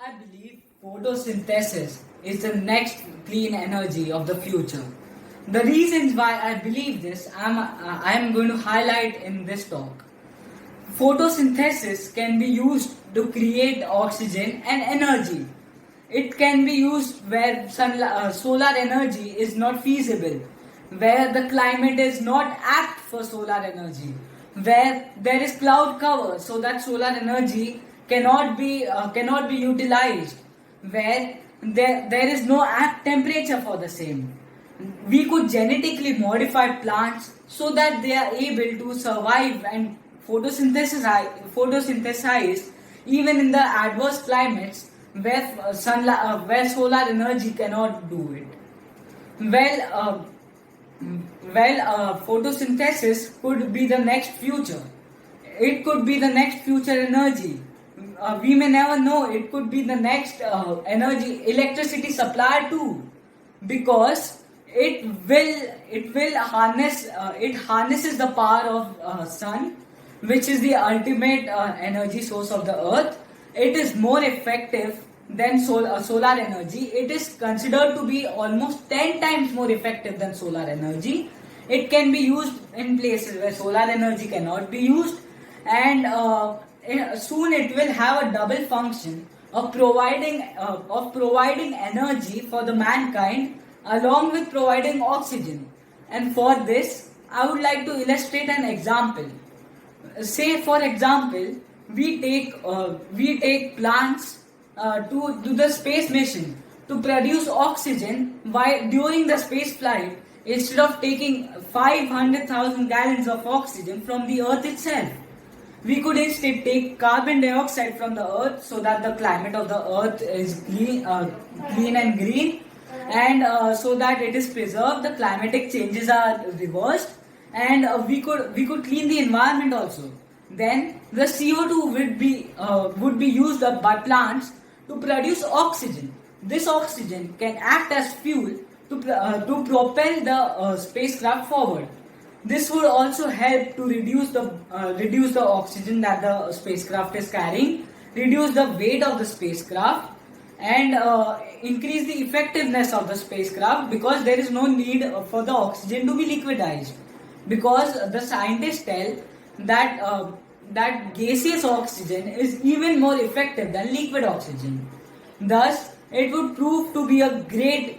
I believe photosynthesis is the next clean energy of the future. The reasons why I believe this, I am going to highlight in this talk. Photosynthesis can be used to create oxygen and energy. It can be used where solar energy is not feasible, where the climate is not apt for solar energy, where there is cloud cover so that solar energy cannot be utilized, where there is no apt temperature for the same. We could genetically modify plants so that they are able to survive and photosynthesize even in the adverse climates where solar energy cannot do it. Well, photosynthesis could be the next future. It could be the next future energy. We may never know. It could be the next electricity supplier too, because it harnesses the power of sun, which is the ultimate energy source of the earth. It is more effective than solar energy. It is considered to be almost 10 times more effective than solar energy. It can be used in places where solar energy cannot be used, and soon it will have a double function of providing energy for the mankind along with providing oxygen. And for this, I would like to illustrate an example. Say, for example, we take plants to the space mission to produce oxygen during the space flight, instead of taking 500,000 gallons of oxygen from the earth itself. We could instead take carbon dioxide from the earth so that the climate of the earth is clean and green, and so that it is preserved, the climatic changes are reversed, and we could clean the environment also. Then the CO2 would be used up by plants to produce oxygen. This oxygen can act as fuel to propel the spacecraft forward. This would also help to reduce the oxygen that the spacecraft is carrying, reduce the weight of the spacecraft, and increase the effectiveness of the spacecraft, because there is no need for the oxygen to be liquidized, because the scientists tell that gaseous oxygen is even more effective than liquid oxygen. Thus, it would prove to be a great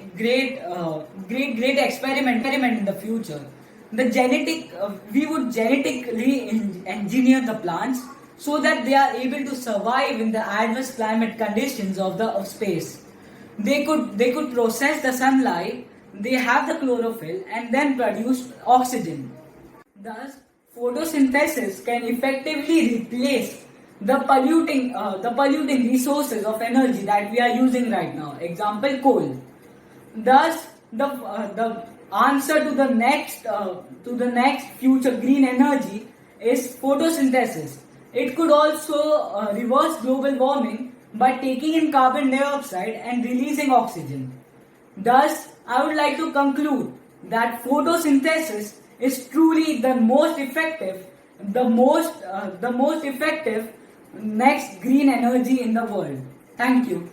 experiment in the future. We would genetically engineer the plants so that they are able to survive in the adverse climate conditions of space. They could process the sunlight, they have the chlorophyll, and then produce oxygen. Thus, photosynthesis can effectively replace the polluting resources of energy that we are using right now. Example, coal. Thus, the answer to the next future green energy is photosynthesis. It could also reverse global warming by taking in carbon dioxide and releasing oxygen. Thus, I would like to conclude that photosynthesis is truly the most effective next green energy in the world. Thank you.